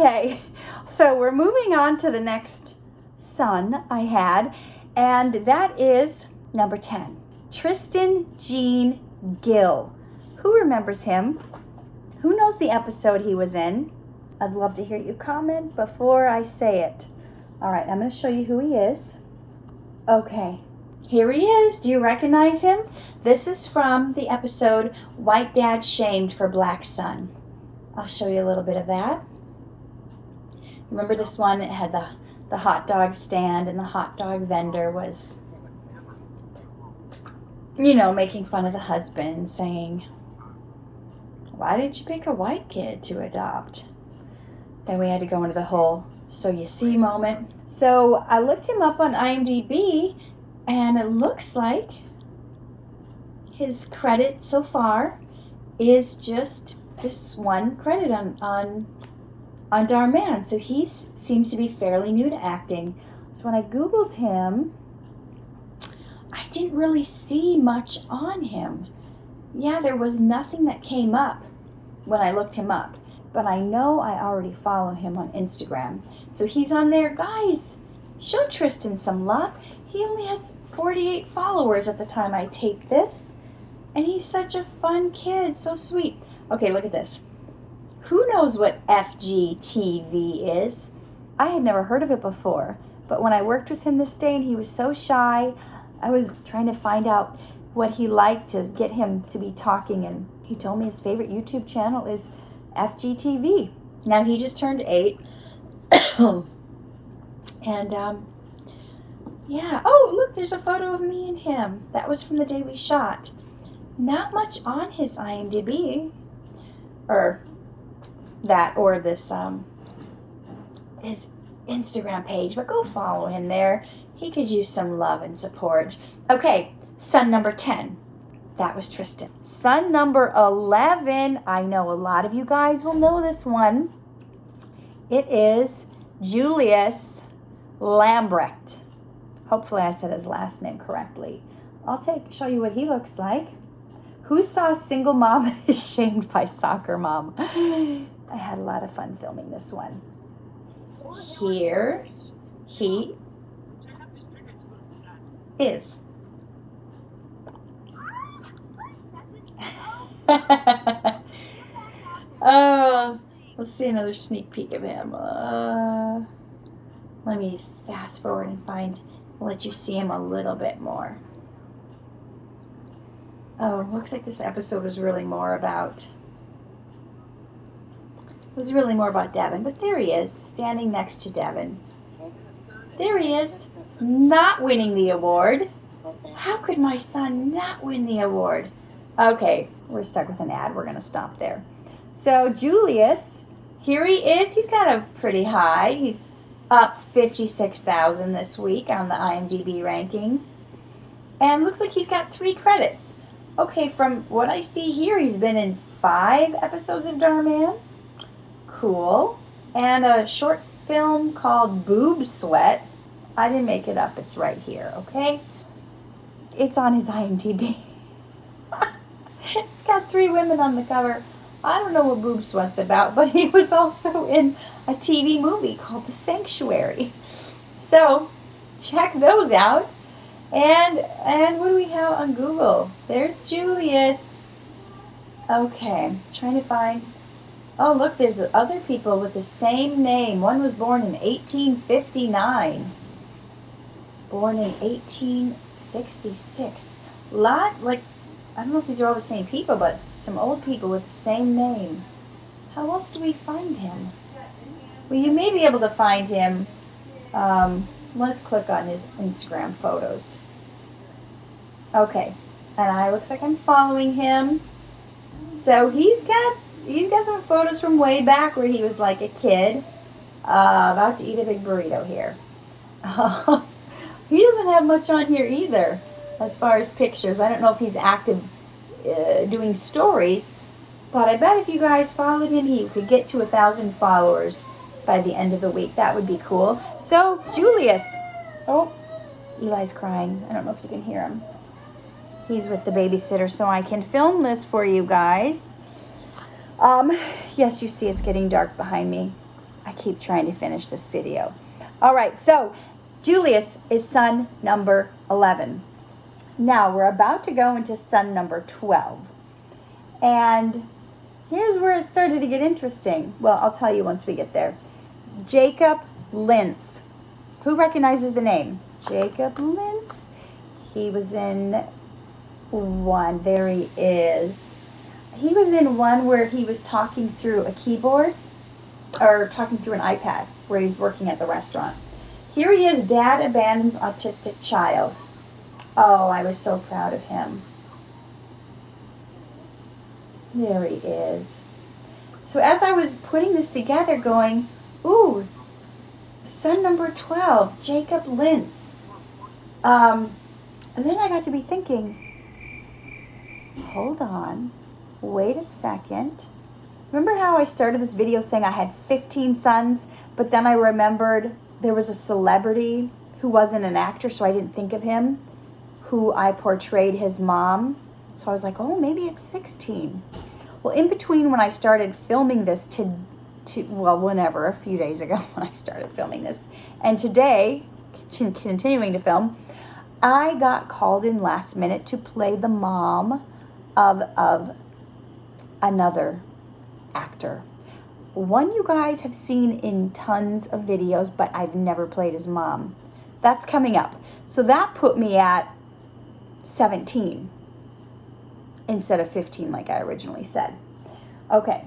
Okay, so we're moving on to the next son I had, and that is number 10, Tristan Gene Gill. Who remembers him? Who knows the episode he was in? I'd love to hear you comment before I say it. All right, I'm going to show you who he is. Okay, here he is. Do you recognize him? This is from the episode White Dad Shamed for Black Son. I'll show you a little bit of that. Remember this one? It had the hot dog stand, and the hot dog vendor was, making fun of the husband, saying, "Why did you pick a white kid to adopt?" Then we had to go into the whole "so you see" moment. So I looked him up on IMDb, and it looks like his credit so far is just this one credit on Dhar Mann. So he seems to be fairly new to acting. So when I Googled him, I didn't really see much on him. Yeah, there was nothing that came up when I looked him up. But I know I already follow him on Instagram. So he's on there. Guys, show Tristan some love. He only has 48 followers at the time I taped this. And he's such a fun kid. So sweet. Okay, look at this. Who knows what FGTV is? I had never heard of it before. But when I worked with him this day and he was so shy, I was trying to find out what he liked to get him to be talking. And he told me his favorite YouTube channel is FGTV. Now he just turned 8. And yeah. Oh, look, there's a photo of me and him. That was from the day we shot. Not much on his IMDb. Or this his Instagram page, but go follow him there. He could use some love and support. Okay, son number 10. That was Tristan. Son number 11. I know a lot of you guys will know this one. It is Julius Lambrecht. Hopefully I said his last name correctly. I'll show you what he looks like. Who saw Single Mom is Shamed by Soccer Mom? I had a lot of fun filming this one. Here he is. Oh, let's see another sneak peek of him. Let me fast forward and let you see him a little bit more. Oh, looks like this episode was really more about Devin. But there he is, standing next to Devin. There he is, not winning the award. How could my son not win the award? Okay, we're stuck with an ad. We're going to stop there. So Julius, here he is. He's got a pretty high. He's up 56,000 this week on the IMDb ranking. And looks like he's got 3 credits. Okay, from what I see here, he's been in 5 episodes of Dhar Mann. Cool. And a short film called Boob Sweat. I didn't make it up. It's right here, okay? It's on his IMDb. It's got 3 women on the cover. I don't know what Boob Sweat's about, but he was also in a TV movie called The Sanctuary. So, check those out. And what do we have on Google? There's Julius. Okay, trying to find... Oh, look, there's other people with the same name. One was born in 1859. Born in 1866. I don't know if these are all the same people, but some old people with the same name. How else do we find him? Well, you may be able to find him. Let's click on his Instagram photos. Okay, and looks like I'm following him. So he's got some photos from way back where he was like a kid, about to eat a big burrito here. He doesn't have much on here either, as far as pictures. I don't know if he's active doing stories, but I bet if you guys followed him, he could get to 1,000 followers by the end of the week. That would be cool. So, Julius. Oh, Eli's crying. I don't know if you can hear him. He's with the babysitter, so I can film this for you guys. Yes, you see it's getting dark behind me. I keep trying to finish this video. All right, so Julius is son number 11. Now we're about to go into son number 12. And here's where it started to get interesting. Well, I'll tell you once we get there. Jacob Lynch. Who recognizes the name? Jacob Lynch. He was in one. There he is. He was in one where he was talking through a keyboard or talking through an iPad where he's working at the restaurant. Here he is, dad abandons autistic child. Oh, I was so proud of him. There he is. So as I was putting this together going, ooh, son number 12, Jacob Lynch. And then I got to be thinking, hold on, wait a second. Remember how I started this video saying I had 15 sons, but then I remembered there was a celebrity who wasn't an actor, so I didn't think of him, who I portrayed his mom. So I was like, oh, maybe it's 16. Well, in between when I started filming this whenever, a few days ago when I started filming this, and today, continuing to film, I got called in last minute to play the mom of another actor. One you guys have seen in tons of videos, but I've never played his mom. That's coming up. So that put me at 17 instead of 15 like I originally said. Okay,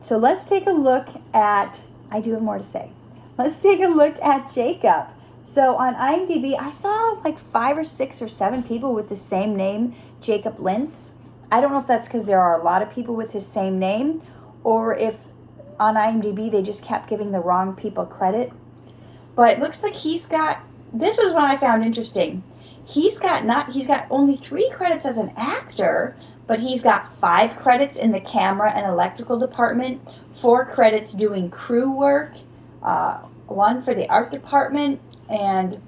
so let's take a look at, I do have more to say. Let's take a look at Jacob. So on IMDb, I saw like 5 or 6 or 7 people with the same name, Jacob Lynch. I don't know if that's because there are a lot of people with his same name, or if on IMDb they just kept giving the wrong people credit. But it looks like he's got, this is what I found interesting. He's got only 3 credits as an actor, but he's got 5 credits in the camera and electrical department, 4 credits doing crew work, 1 for the art department, and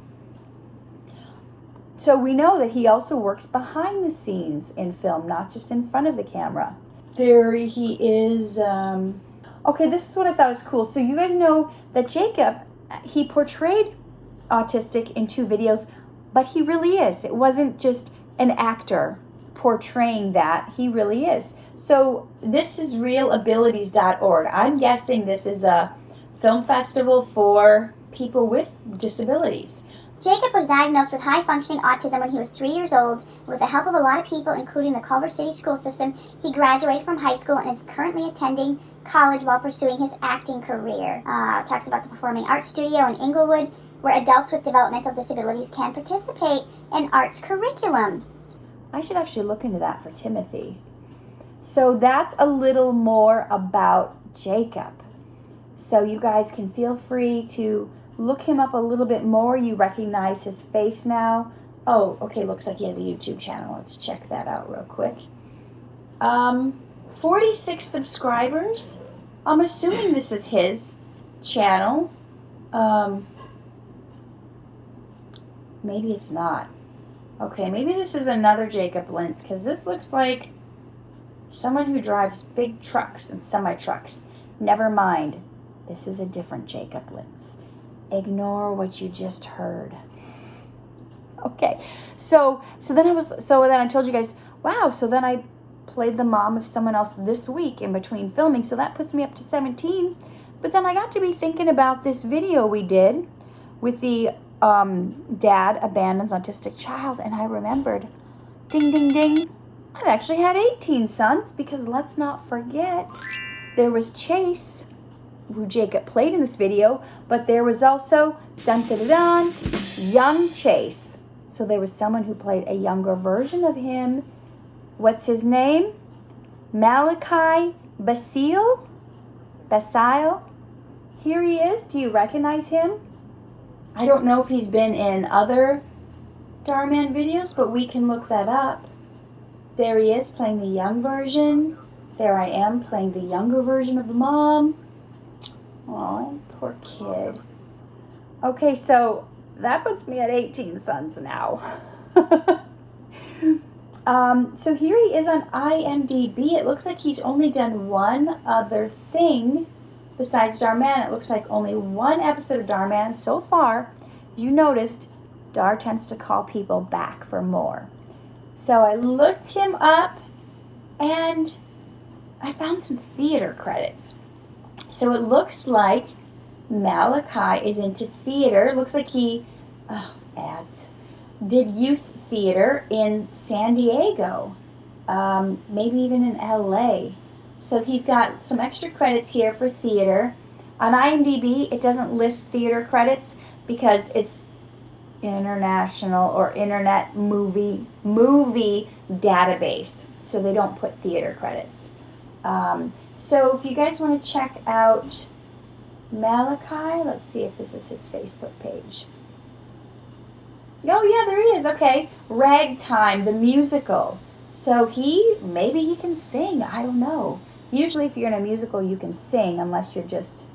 so we know that he also works behind the scenes in film, not just in front of the camera. There he is. Okay, this is what I thought was cool. So you guys know that Jacob, he portrayed autistic in 2 videos, but he really is. It wasn't just an actor portraying that. He really is. So this is realabilities.org. I'm guessing this is a film festival for people with disabilities. Jacob was diagnosed with high-functioning autism when he was 3 years old. With the help of a lot of people, including the Culver City school system, he graduated from high school and is currently attending college while pursuing his acting career. Talks about the Performing Arts Studio in Inglewood, where adults with developmental disabilities can participate in arts curriculum. I should actually look into that for Timothy. So that's a little more about Jacob. So you guys can feel free to look him up a little bit more. You recognize his face now. Oh, okay, looks like he has a YouTube channel. Let's check that out real quick. 46 subscribers. I'm assuming this is his channel. Maybe it's not. Okay, maybe this is another Jacob Lynch, because this looks like someone who drives big trucks and semi-trucks. Never mind. This is a different Jacob Lynch. Ignore what you just heard. Okay, so then I told you guys, wow, so then I played the mom of someone else this week in between filming, so that puts me up to 17. But then I got to be thinking about this video we did with the dad abandons autistic child, and I remembered, ding, ding, ding, I've actually had 18 sons, because let's not forget, there was Chase, who Jacob played in this video, but there was also, dun, dun, dun, dun, young Chase. So there was someone who played a younger version of him. What's his name? Malachi Basile? Here he is. Do you recognize him? I don't know if he's been in other Dhar Mann videos, but we can look that up. There he is playing the young version. There I am playing the younger version of the mom. Oh, poor kid. Okay, so that puts me at 18 sons now. So here he is on IMDb. It looks like he's only done one other thing besides Dhar Mann. It looks like only one episode of Dhar Mann so far. As you noticed, Dhar tends to call people back for more. So I looked him up and I found some theater credits. So it looks like Malachi is into theater. It looks like he did youth theater in San Diego, maybe even in LA. So he's got some extra credits here for theater. On IMDb, it doesn't list theater credits because it's international or internet movie database. So they don't put theater credits. So if you guys want to check out Malachi, let's see if this is his Facebook page. Oh yeah, there he is. Okay, Ragtime, the musical. So maybe he can sing. I don't know. Usually if you're in a musical, you can sing unless you're just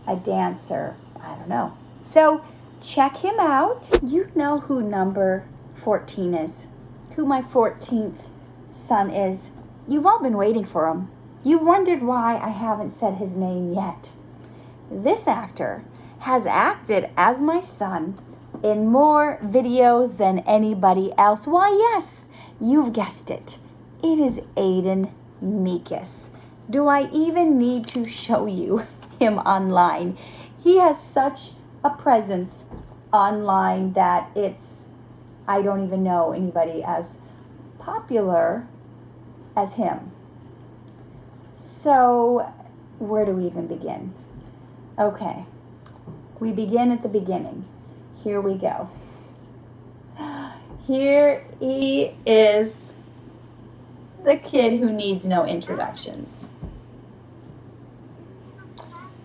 a dancer. I don't know. So check him out. You know who number 14 is. Who my 14th son is. You've all been waiting for him. You've wondered why I haven't said his name yet. This actor has acted as my son in more videos than anybody else. Why, yes, you've guessed it. It is Aidan Mikis. Do I even need to show you him online? He has such a presence online that I don't even know anybody as popular as him. So, where do we even begin? Okay, we begin at the beginning. Here we go. Here he is, the kid who needs no introductions.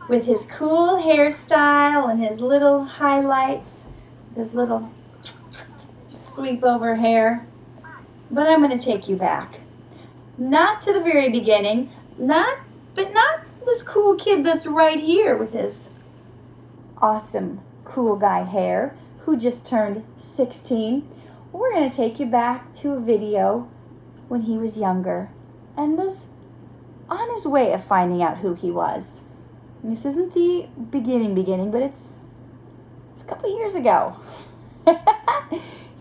With his cool hairstyle and his little highlights, his little sweep over hair. But I'm going to take you back. Not to the very beginning, not this cool kid that's right here with his awesome cool guy hair who just turned 16. We're going to take you back to a video when he was younger and was on his way of finding out who he was. And this isn't the beginning, but it's a couple years ago.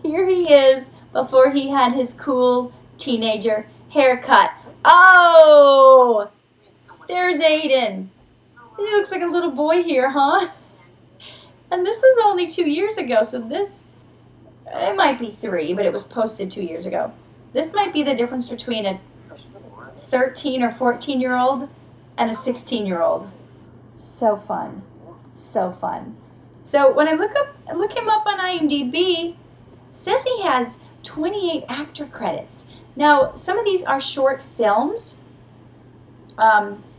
Here he is before he had his cool teenager haircut. Oh! There's Aidan. He looks like a little boy here, huh? And this was only 2 years ago, so it might be 3, but it was posted 2 years ago. This might be the difference between a 13 or 14-year-old and a 16-year-old. So fun. So fun. So when I look him up on IMDb, it says he has 28 actor credits. Now, some of these are short films.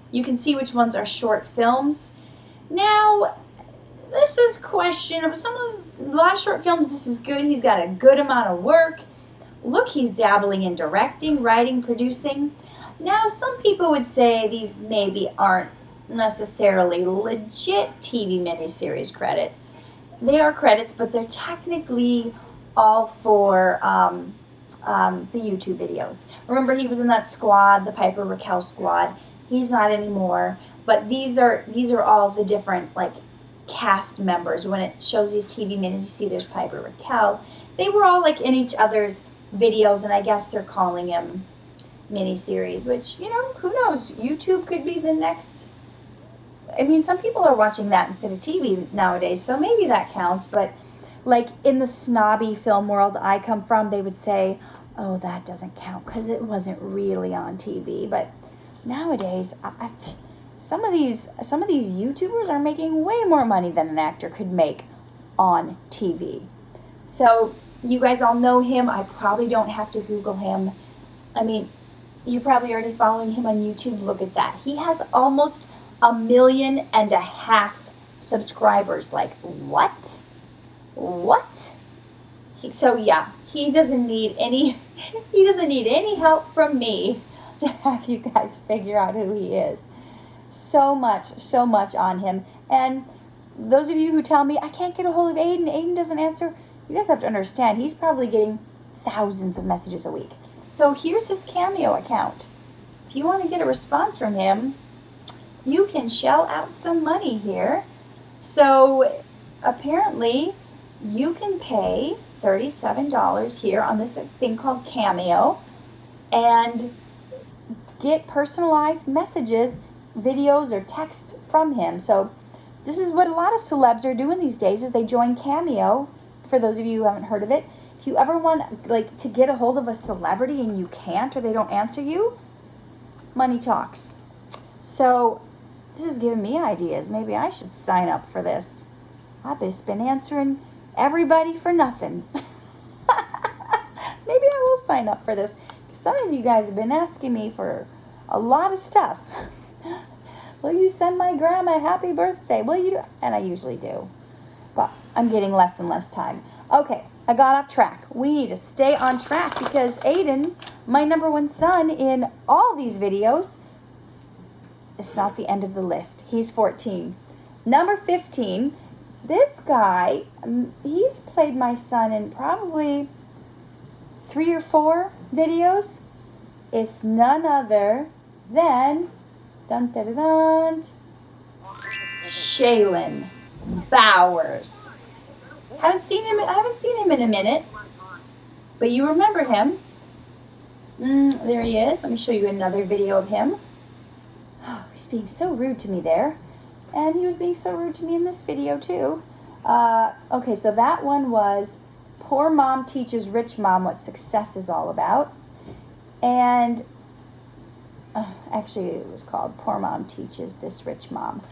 You can see which ones are short films. Now, this is questionable. A lot of short films, this is good. He's got a good amount of work. Look, he's dabbling in directing, writing, producing. Now, some people would say these maybe aren't necessarily legit TV miniseries credits. They are credits, but they're technically all for the YouTube videos. Remember, he was in that squad, the Piper Raquel squad. He's not anymore, but these are all the different cast members. When it shows these TV minis, you see there's Piper Raquel. They were all in each other's videos, and I guess they're calling him miniseries, which, who knows? YouTube could be the next. I mean, some people are watching that instead of TV nowadays, so maybe that counts, but in the snobby film world I come from, they would say, oh, that doesn't count because it wasn't really on TV. But nowadays, some of these YouTubers are making way more money than an actor could make on TV. So you guys all know him. I probably don't have to Google him. I mean, you're probably already following him on YouTube. Look at that. He has almost 1.5 million subscribers. What? He doesn't need any help from me to have you guys figure out who he is. So much on him. And those of you who tell me I can't get a hold of Aidan doesn't answer, you guys have to understand he's probably getting thousands of messages a week. So here's his Cameo account. If you want to get a response from him, you can shell out some money here. So apparently you can pay $37 here on this thing called Cameo and get personalized messages, videos, or text from him. So this is what a lot of celebs are doing these days, is they join Cameo. For those of you who haven't heard of it, if you ever want to get a hold of a celebrity and you can't, or they don't answer you, money talks. So this is giving me ideas. Maybe I should sign up for this. I've just been answering everybody for nothing. Maybe I will sign up for this. Some of you guys have been asking me for a lot of stuff. Will you send my grandma a happy birthday? Will you do? And I usually do. But I'm getting less and less time. Okay, I got off track. We need to stay on track because Aidan, my number one son in all these videos, it's not the end of the list. He's 14. Number 15, this guy, he's played my son in probably 3 or 4 videos. It's none other than Shaelin Bowers. I haven't seen him in a minute, but you remember him. There he is. Let me show you another video of him. Oh, he's being so rude to me there, and he was being so rude to me in this video too. Okay, so that one was Poor Mom Teaches Rich Mom What Success is All About, and actually it was called Poor Mom Teaches This Rich Mom.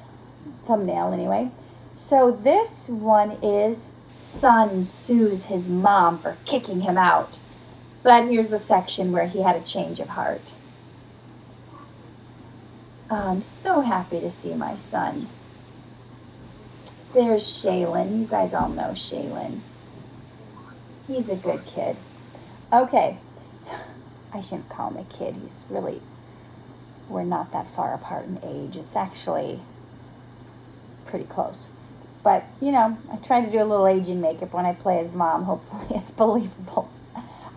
Thumbnail anyway. So this one is son sues his mom for kicking him out. But here's the section where he had a change of heart. I'm so happy to see my son. There's Shaelin. You guys all know Shaelin. He's a good kid. Okay, so I shouldn't call him a kid. He's really, we're not that far apart in age. It's actually pretty close. But, you know, I try to do a little aging makeup when I play his mom. Hopefully it's believable.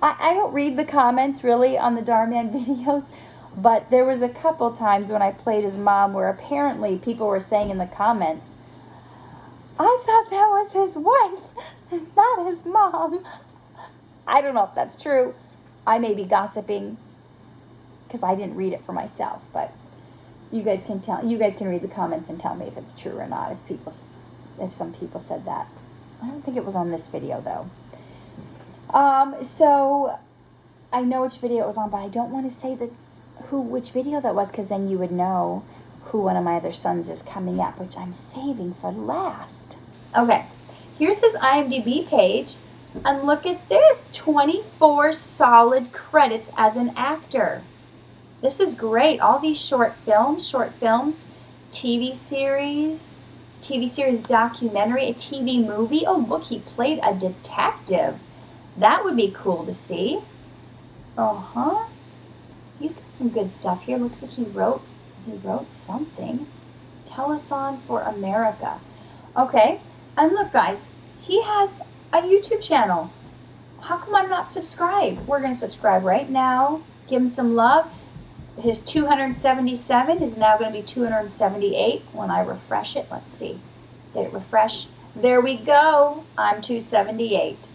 I don't read the comments really on the Dhar Mann videos, but there was a couple times when I played his mom where apparently people were saying in the comments, I thought that was his wife, not his mom. I don't know if that's true. I may be gossiping because I didn't read it for myself, but you guys can read the comments and tell me if it's true or not, if some people said that. I don't think it was on this video though. So I know which video it was on, but I don't want to say which video that was, because then you would know who one of my other sons is coming up, which I'm saving for last. Okay, here's his IMDb page, and look at this, 24 solid credits as an actor. This is great. All these short films, TV series documentary, a TV movie. Oh, look, he played a detective. That would be cool to see. He's got some good stuff here. Looks like he wrote something. Telethon for America. Okay, and look, guys, he has a YouTube channel. How come I'm not subscribed? We're going to subscribe right now. Give him some love. His 277 is now going to be 278 when I refresh it. Let's see. Did it refresh? There we go. I'm 278.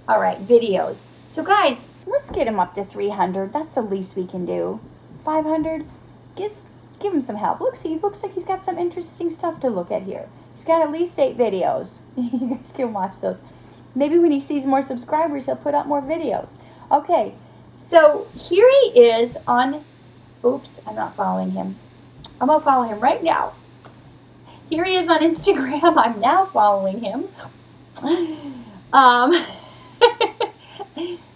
All right, videos. So guys, let's get him up to 300. That's the least we can do. 500, give him some help. He looks like he's got some interesting stuff to look at here. He's got at least 8 videos. You guys can watch those. Maybe when he sees more subscribers, he'll put up more videos. Okay, so here he is on, oops, I'm not following him. I'm going to follow him right now. Here he is on Instagram. I'm now following him.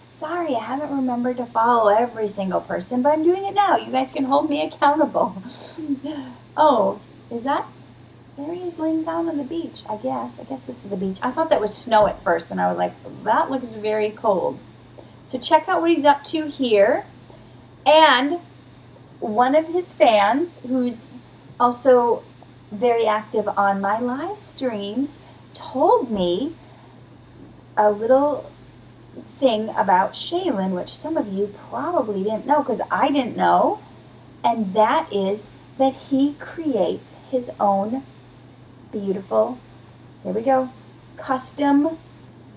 Sorry, I haven't remembered to follow every single person, but I'm doing it now. You guys can hold me accountable. Oh, is that? There he is laying down on the beach, I guess. I guess this is the beach. I thought that was snow at first, and I was like, that looks very cold. So check out what he's up to here. And one of his fans, who's also very active on my live streams, told me a little thing about Shaelin, which some of you probably didn't know, because I didn't know, and that is that he creates his own beautiful, here we go, custom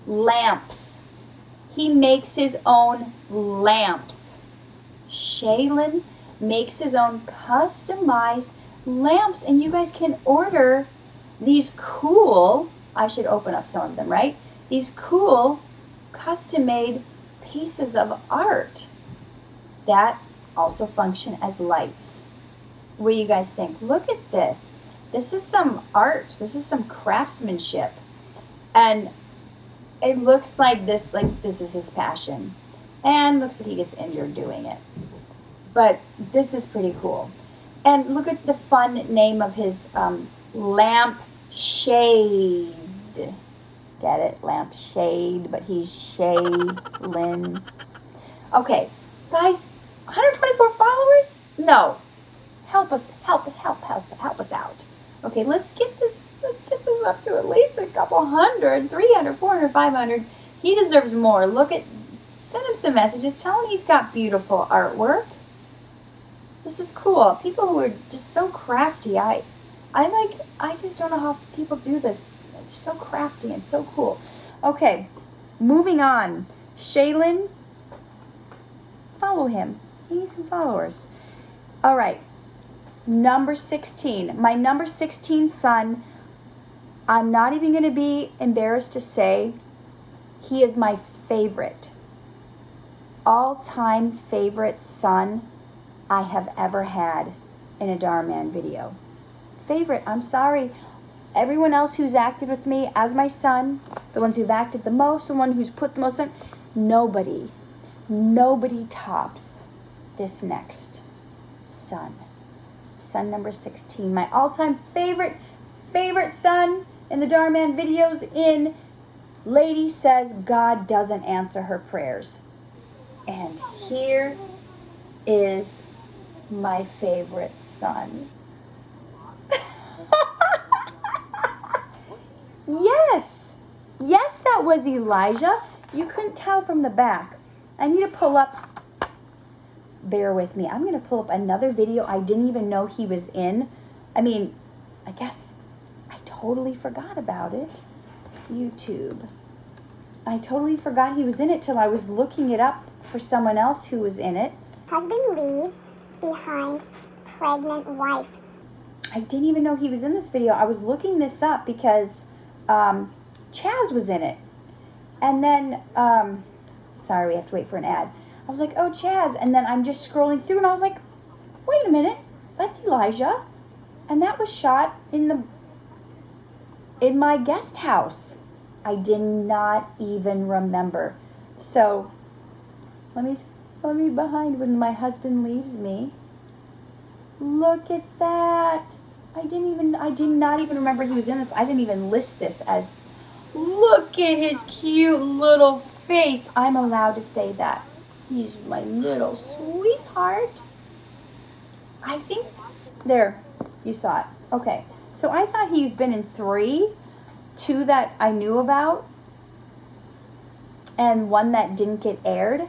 lamps. He makes his own lamps. Shaelin makes his own customized lamps, and you guys can order these cool, I should open up some of them, right? These cool custom-made pieces of art that also function as lights. What do you guys think? Look at this. This is some art. This is some craftsmanship. And it looks like this is his passion. And looks like he gets injured doing it. But this is pretty cool. And look at the fun name of his lamp shade. Get it? Lamp shade, but he's Shaelin. Okay, guys, 124 followers? No. Help us out. Okay, let's get this up to at least a couple hundred, 300, 400, 500. He deserves more. Send him some messages. Tell him he's got beautiful artwork. This is cool. People who are just so crafty. I just don't know how people do this. It's so crafty and so cool. Okay, moving on. Shaelin, follow him. He needs some followers. All right. Number 16. My number 16 son, I'm not even going to be embarrassed to say he is my favorite, all-time favorite son I have ever had in a Dhar Mann video. Favorite, I'm sorry. Everyone else who's acted with me as my son, the ones who've acted the most, the one who's put the most on, nobody tops this next son. Son number 16, my all-time favorite son in the Dhar Mann videos in Lady Says God Doesn't Answer Her Prayers. And here is my favorite son. Yes, that was Elijah. You couldn't tell from the back. I need to pull up, bear with me. I'm going to pull up another video I didn't even know he was in. I mean, I guess I totally forgot about it. YouTube. I totally forgot he was in it till I was looking it up for someone else who was in it. Husband leaves behind pregnant wife. I didn't even know he was in this video. I was looking this up because Chaz was in it. And then, sorry, we have to wait for an ad. I was like, oh, Chaz. And then I'm just scrolling through and I was like, wait a minute, that's Elijah. And that was shot in my guest house. I did not even remember. So let me behind when my husband leaves me. Look at that. I did not even remember he was in this. I didn't even list this as, look at his cute little face. I'm allowed to say that. He's my little sweetheart. I think, there, you saw it. Okay, so I thought he's been in 3, 2 that I knew about, and 1 that didn't get aired.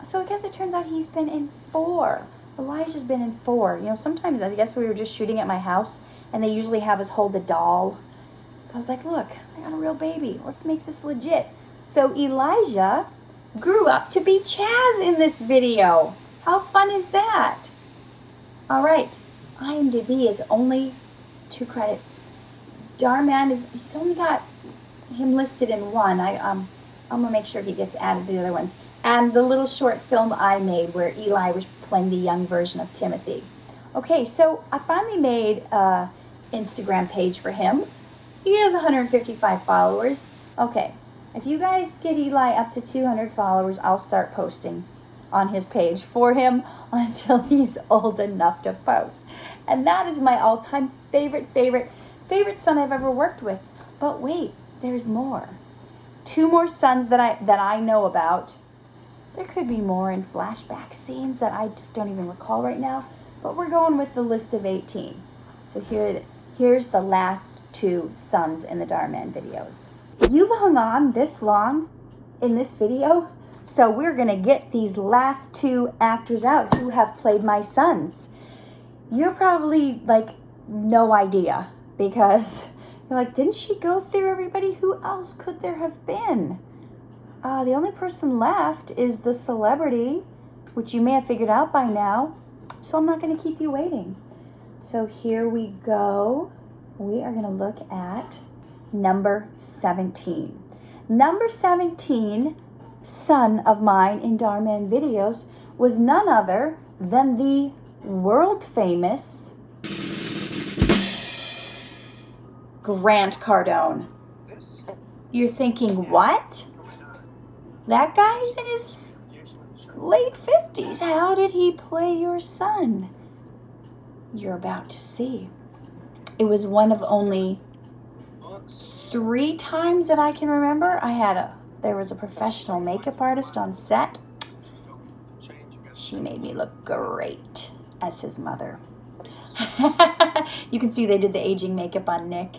So I guess it turns out he's been in 4. Elijah's been in 4. You know, sometimes I guess we were just shooting at my house, and they usually have us hold a doll. I was like, look, I got a real baby. Let's make this legit. So Elijah grew up to be Chaz in this video. How fun is that? All right, IMDb is only 2 credits. Dhar Mann he's only got him listed in 1. I'm gonna make sure he gets added to the other ones. And the little short film I made where Eli was playing the young version of Timothy. Okay, so I finally made an Instagram page for him. He has 155 followers. Okay, if you guys get Eli up to 200 followers, I'll start posting on his page for him until he's old enough to post. And that is my all-time favorite son I've ever worked with. But wait, there's more. 2 more sons that I know about. There could be more in flashback scenes that I just don't even recall right now, but we're going with the list of 18. So here's the last 2 sons in the Dhar Mann videos. You've hung on this long in this video, so we're gonna get these last 2 actors out who have played my sons. You're probably like, no idea, because you're like, didn't she go through everybody? Who else could there have been? The only person left is the celebrity, which you may have figured out by now. So I'm not going to keep you waiting. So here we go. We are going to look at number 17. Number 17, son of mine in Dhar Mann videos, was none other than the world famous Grant Cardone. You're thinking, what? That guy's in his late 50s. How did he play your son? You're about to see. It was one of only 3 times that I can remember. There was a professional makeup artist on set. She made me look great as his mother. You can see they did the aging makeup on Nick.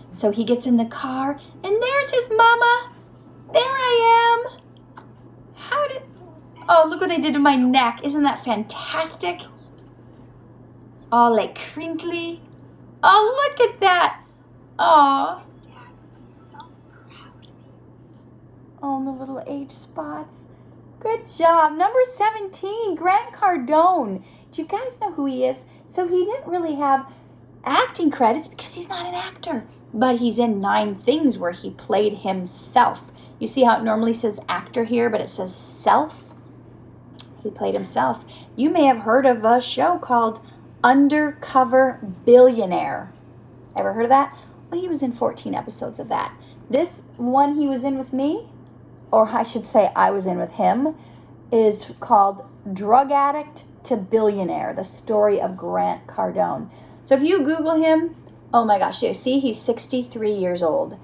So he gets in the car, and there's his mama. There I am. Oh, look what they did to my neck. Isn't that fantastic? All like crinkly. Oh, look at that. Aw. Oh, and the little age spots. Good job. Number 17, Grant Cardone. Do you guys know who he is? So he didn't really have acting credits because he's not an actor. But he's in 9 things where he played himself. You see how it normally says actor here, but it says self? He played himself. You may have heard of a show called Undercover Billionaire. Ever heard of that? Well, he was in 14 episodes of that. This one he was in with me, or I should say I was in with him, is called Drug Addict to Billionaire, the story of Grant Cardone. So if you Google him, oh my gosh, you see he's 63 years old.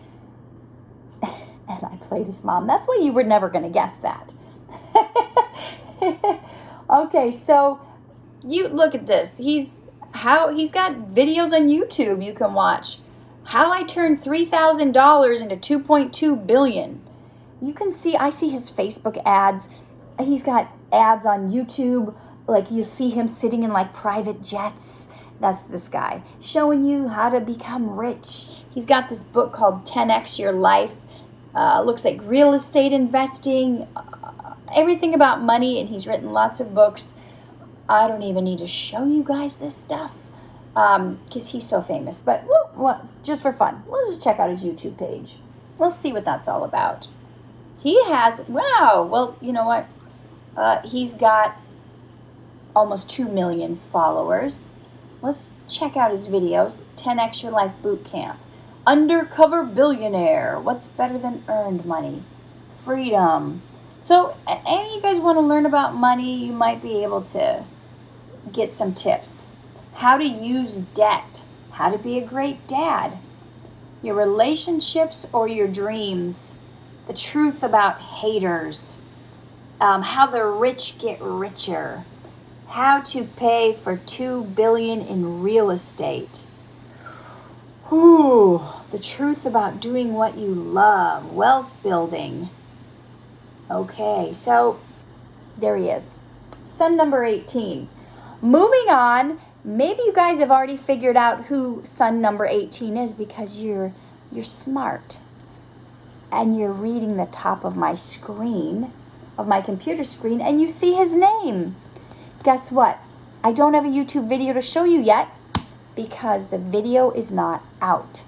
And I played his mom. That's why you were never going to guess that. Okay, so you look at this. He's got videos on YouTube you can watch. How I turned $3,000 into $2.2 billion. You can see, I see his Facebook ads. He's got ads on YouTube. Like you see him sitting in like private jets. That's this guy showing you how to become rich. He's got this book called 10X Your Life. Looks like real estate investing, everything about money, and he's written lots of books. I don't even need to show you guys this stuff because he's so famous. But just for fun, we'll just check out his YouTube page. We'll see what that's all about. He has, wow, well, you know what? He's got almost 2 million followers. Let's check out his videos. 10X Your Life Boot Camp. Undercover Billionaire. What's better than earned money? Freedom. So, any of you guys want to learn about money, you might be able to get some tips. How to use debt. How to be a great dad. Your relationships or your dreams. The truth about haters. How the rich get richer. How to pay for $2 billion in real estate. Ooh, the truth about doing what you love. Wealth building. Okay, so there he is. Son number 18. Moving on, maybe you guys have already figured out who son number 18 is because you're smart. And you're reading the top of my screen, of my computer screen, and you see his name. Guess what? I don't have a YouTube video to show you yet because the video is not out.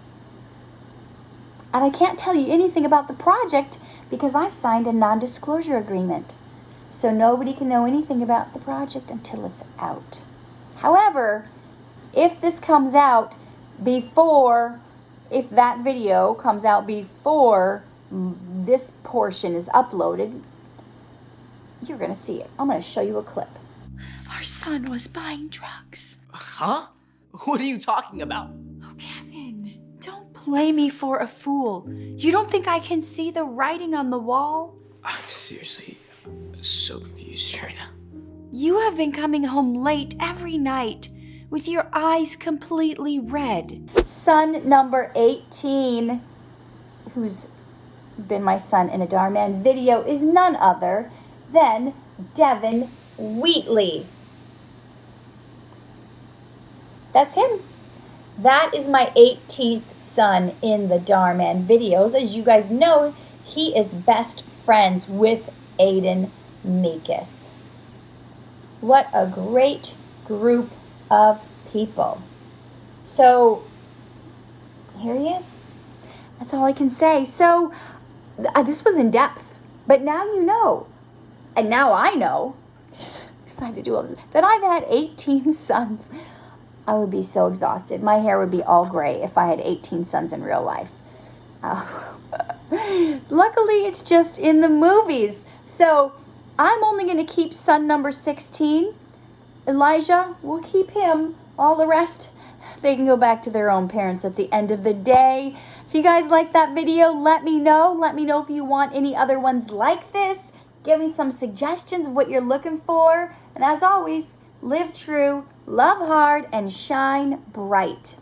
And I can't tell you anything about the project because I signed a non-disclosure agreement. So nobody can know anything about the project until it's out. However, if this comes out before, if that video comes out before this portion is uploaded, you're going to see it. I'm going to show you a clip. Our son was buying drugs. Huh? What are you talking about? Oh, Kevin, don't play me for a fool. You don't think I can see the writing on the wall? I'm seriously so confused right now. You have been coming home late every night with your eyes completely red. Son number 18, who's been my son in a Dhar Mann video, is none other than Devin Wheatley. That's him. That is my 18th son in the Dhar Mann videos. As you guys know, he is best friends with Aidan Mikis. What a great group of people. So, here he is. That's all I can say. So, this was in depth. But now you know, and now I know, because I had to do all this, that I've had 18 sons. I would be so exhausted. My hair would be all gray if I had 18 sons in real life. Luckily, it's just in the movies. So, I'm only going to keep son number 16. Elijah, we'll keep him. All the rest, they can go back to their own parents at the end of the day. If you guys like that video, let me know. Let me know if you want any other ones like this. Give me some suggestions of what you're looking for. And as always, live true, love hard, and shine bright.